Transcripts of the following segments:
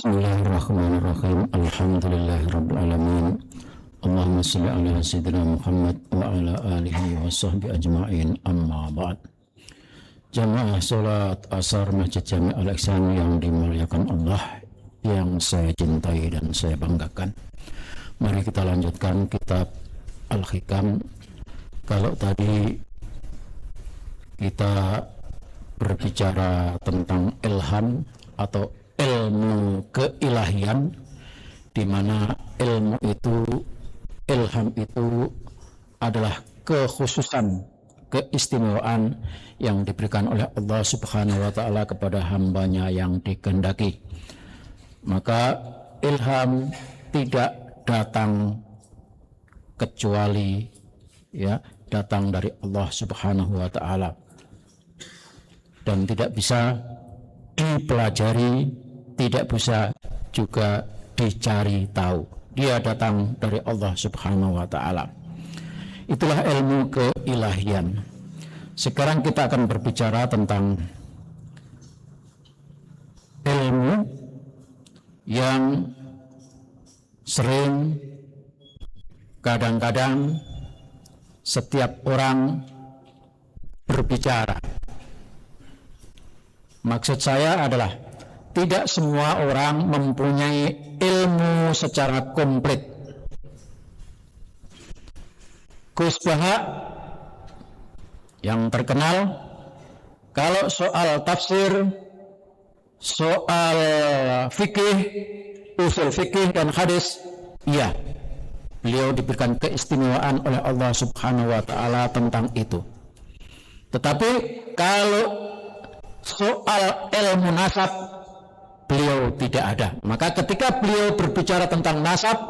Bismillahirrahmanirrahim. Alhamdulillahirabbil alamin. Allahumma shalli ala sayyidina Muhammad wa ala alihi wa sahbihi ajma'in. Amma ba'd. Jamaah salat asar Masjid Jami' Al-Ihsan yang dimuliakan Allah, yang saya cintai dan saya banggakan. Mari kita lanjutkan kitab Al-Hikam. Kalau tadi kita berbicara tentang ilham atau ilmu keilahian, di mana ilmu itu, ilham itu adalah kekhususan, keistimewaan yang diberikan oleh Allah Subhanahu wa Ta'ala kepada hambanya yang dikehendaki. Maka ilham tidak datang kecuali datang dari Allah Subhanahu wa Ta'ala, dan tidak bisa dipelajari, tidak bisa juga dicari tahu. Dia datang dari Allah Subhanahu wa Ta'ala. Itulah ilmu keilahian. Sekarang kita akan berbicara tentang ilmu yang sering, kadang-kadang setiap orang berbicara. Maksud saya adalah tidak semua orang mempunyai ilmu secara komplit. Gus Baha yang terkenal, kalau soal tafsir, soal fikih, usul fikih dan hadis, iya, beliau diberikan keistimewaan oleh Allah Subhanahu wa Ta'ala tentang itu. Tetapi kalau soal ilmu nasab, beliau tidak ada. Maka ketika beliau berbicara tentang nasab,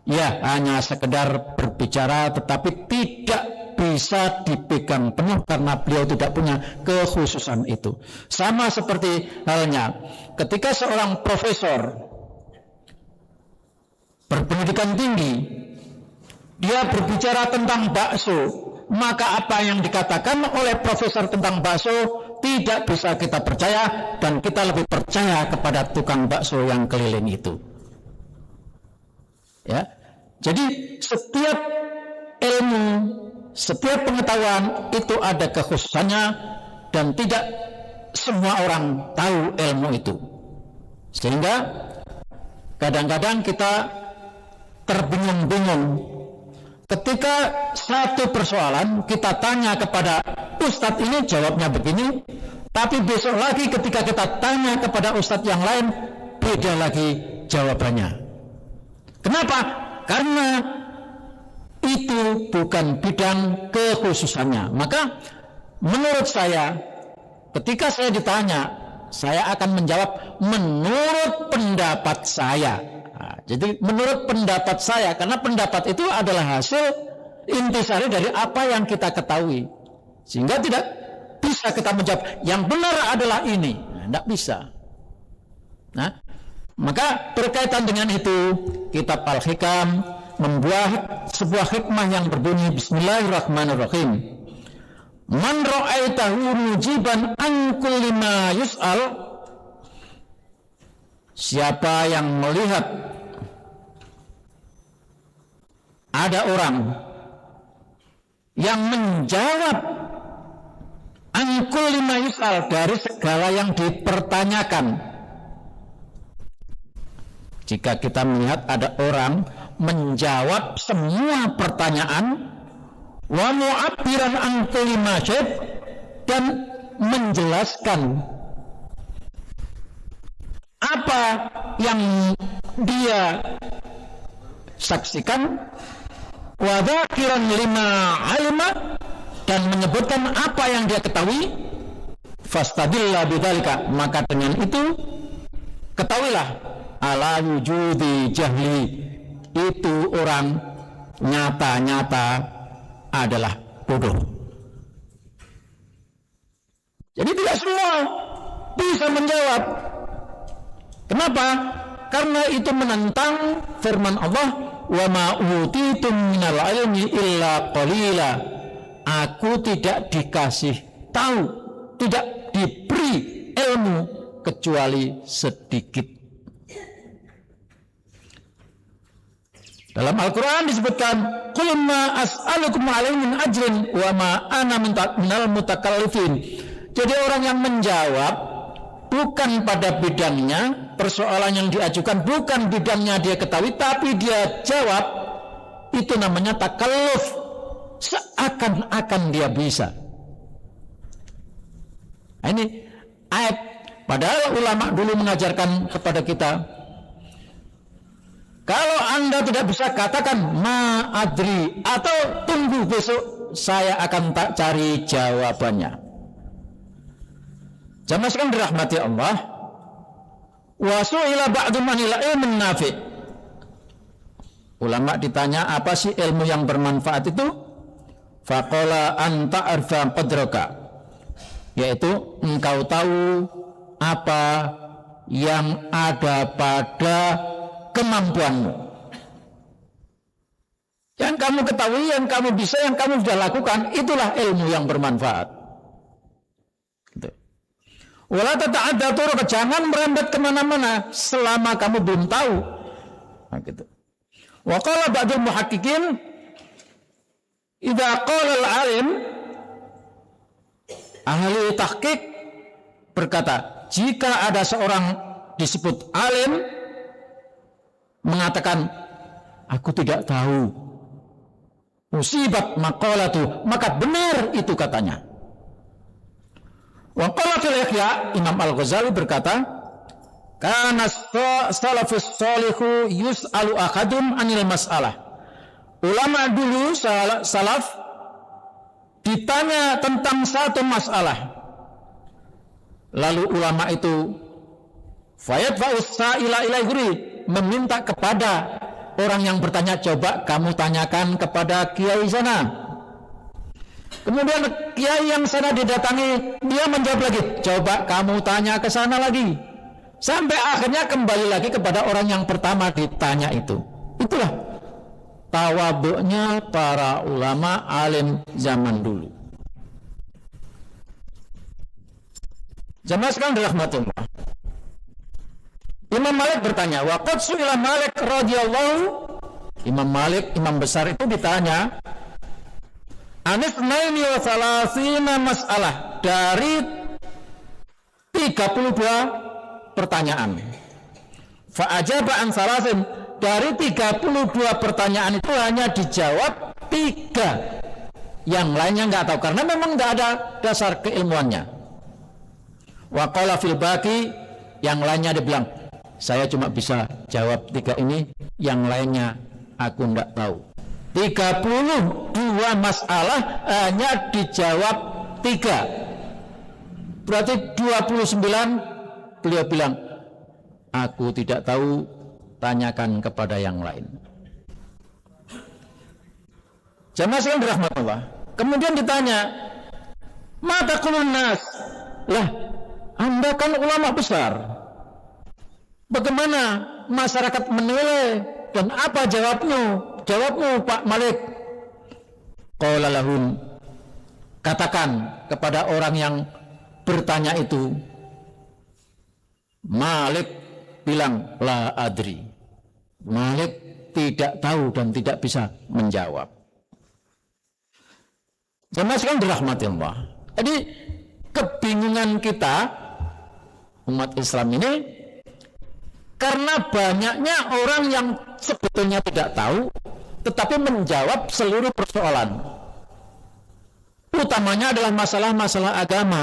ya hanya sekedar berbicara, tetapi tidak bisa dipegang penuh karena beliau tidak punya kekhususan itu. Sama seperti halnya ketika seorang profesor berpendidikan tinggi, dia berbicara tentang bakso, maka apa yang dikatakan oleh profesor tentang bakso tidak bisa kita percaya, dan kita lebih percaya kepada tukang bakso yang keliling itu. Ya, jadi setiap ilmu, setiap pengetahuan itu ada kekhususannya, dan tidak semua orang tahu ilmu itu. Sehingga kadang-kadang kita terbingung-bingung ketika satu persoalan kita tanya kepada ustadz ini, jawabnya begini, tapi besok lagi ketika kita tanya kepada ustadz yang lain, beda lagi jawabannya. Kenapa? Karena itu bukan bidang kekhususannya. Maka menurut saya, ketika saya ditanya, saya akan menjawab menurut pendapat saya. Jadi menurut pendapat saya, karena pendapat itu adalah hasil intisari dari apa yang kita ketahui, sehingga tidak bisa kita menjawab yang benar adalah ini. Tidak bisa. Nah, maka berkaitan dengan itu, kitab Al-Hikam membuat sebuah hikmah yang berbunyi Bismillahirrahmanirrahim. Man ra'aitahu mujiban an kulli ma yus'al, siapa yang melihat ada orang yang menjawab angkul lima yus'al, dari segala yang dipertanyakan. Jika kita melihat ada orang menjawab semua pertanyaan, wa mu'abbiran angkul lima syait, dan menjelaskan apa yang dia saksikan, wa dzakiran lima alima, dan menyebutkan apa yang dia ketahui, fastadilla bidzalika, maka dengan itu ketahuilah ala wujudi jahli, itu orang nyata-nyata adalah bodoh. Jadi tidak semua bisa menjawab. Kenapa? Karena itu menentang firman Allah, wa ma utitum minal ilmi illa qalila. Aku tidak dikasih tahu, tidak diberi ilmu kecuali sedikit. Dalam Al-Quran disebutkan, "Qul ma as'alukum alaihi min ajrin wa ma ana minal mutakallifin." Jadi orang yang menjawab bukan pada bidangnya, persoalan yang diajukan bukan bidangnya dia ketahui, tapi dia jawab, itu namanya takalluf, seakan-akan dia bisa. Nah, ini ayat, padahal ulama dulu mengajarkan kepada kita, kalau Anda tidak bisa katakan ma'adri atau tunggu besok saya akan tak cari jawabannya. Jamaah sekalian dirahmati Allah. Wa su'ila ba'dhum 'anil ilmin nafi'. Ulama ditanya apa sih ilmu yang bermanfaat itu? Faqala anta arfa qadraka. Yaitu engkau tahu apa yang ada pada kemampuanmu. Yang kamu ketahui, yang kamu bisa, yang kamu sudah lakukan, itulah ilmu yang bermanfaat. Gitu. Wala tata'adda turuq, jangan merembet kemana-mana selama kamu belum tahu. Nah, gitu. Wa qala ba'dul muhaqqiqin, idza qala al-alim, ahli tahqiq berkata, jika ada seorang disebut alim mengatakan aku tidak tahu, musibat maqalatu, maka benar itu katanya. Wa qala fil Ihya, Imam Al-Ghazali berkata, kana salafus shalihu yus'alu ahadun anil mas'alah. Ulama dulu salaf ditanya tentang satu masalah, lalu ulama itu fayadfa'us sa'ila ilaihi, meminta kepada orang yang bertanya, coba kamu tanyakan kepada kiai sana. Kemudian kiai yang sana didatangi, dia menjawab lagi, coba kamu tanya ke sana lagi, sampai akhirnya kembali lagi kepada orang yang pertama ditanya itu. Itulah tawadhu'nya para ulama alim zaman dulu. Jamaah sekalian dirahmatullah. Imam Malik bertanya, wa qad su'ila Malik radhiyallahu, Imam Malik, imam besar itu ditanya, anis naini wa salasina mas'alah, dari 32 pertanyaan. Fa ajaba an salasin, dari 32 pertanyaan itu hanya dijawab 3. Yang lainnya enggak tahu karena memang enggak ada dasar keilmuannya. Wa qala fil baqi, yang lainnya dia bilang, saya cuma bisa jawab 3 ini, yang lainnya aku enggak tahu. 32 masalah hanya dijawab 3. Berarti 29 beliau bilang, aku tidak tahu, tanyakan kepada yang lain. Jamaah sekalian dirahmatullah. Kemudian ditanya, mata qulun nas? Lah, Anda kan ulama besar. Bagaimana masyarakat menilai dan apa jawabmu Pak Malik? Qala lahum, katakan kepada orang yang bertanya itu, Malik bilang la adri, Malik tidak tahu dan tidak bisa menjawab. Jemaah sekalian dirahmati Allah. Jadi kebingungan kita umat Islam ini karena banyaknya orang yang sebetulnya tidak tahu tetapi menjawab seluruh persoalan. Utamanya adalah masalah-masalah agama.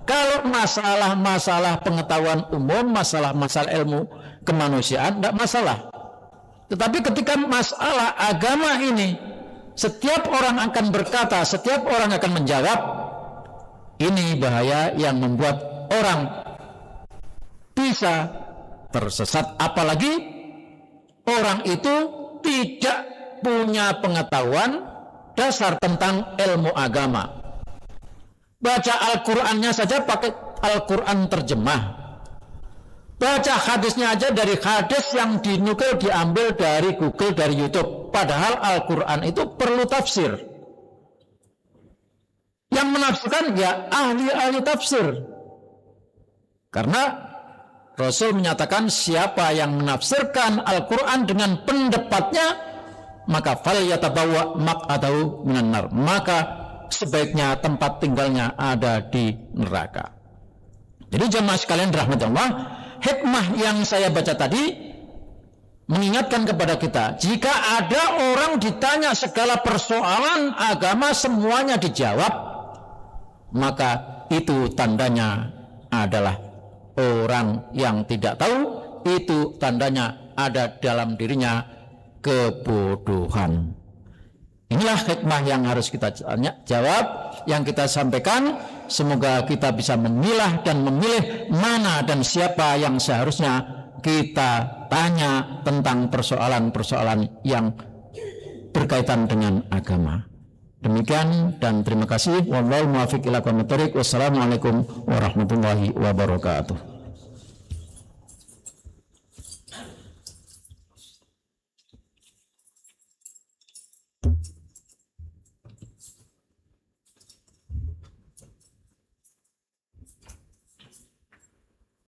Kalau masalah-masalah pengetahuan umum, masalah-masalah ilmu kemanusiaan, tidak masalah. Tetapi ketika masalah agama ini, setiap orang akan berkata, setiap orang akan menjawab, ini bahaya yang membuat orang bisa tersesat. Apalagi orang itu tidak punya pengetahuan dasar tentang ilmu agama. Baca Al-Qur'annya saja pakai Al-Qur'an terjemah. Baca hadisnya aja dari hadis yang dinukil diambil dari Google, dari YouTube. Padahal Al-Qur'an itu perlu tafsir. Yang menafsirkan ya ahli-ahli tafsir. Karena Rasul menyatakan siapa yang menafsirkan Al-Qur'an dengan pendapatnya, maka falyatabawwa maq'adahu minan nar, maka sebaiknya tempat tinggalnya ada di neraka. Jadi jemaah sekalian rahmat Allah, hikmah yang saya baca tadi mengingatkan kepada kita, jika ada orang ditanya segala persoalan agama semuanya dijawab, maka itu tandanya adalah orang yang tidak tahu, itu tandanya ada dalam dirinya kebodohan. Inilah hikmah yang harus kita jawab, yang kita sampaikan. Semoga kita bisa memilah dan memilih mana dan siapa yang seharusnya kita tanya tentang persoalan-persoalan yang berkaitan dengan agama. Demikian dan terima kasih. Wallahul muwaffiq ila aqwamit thoriq. Wassalamualaikum warahmatullahi wabarakatuh.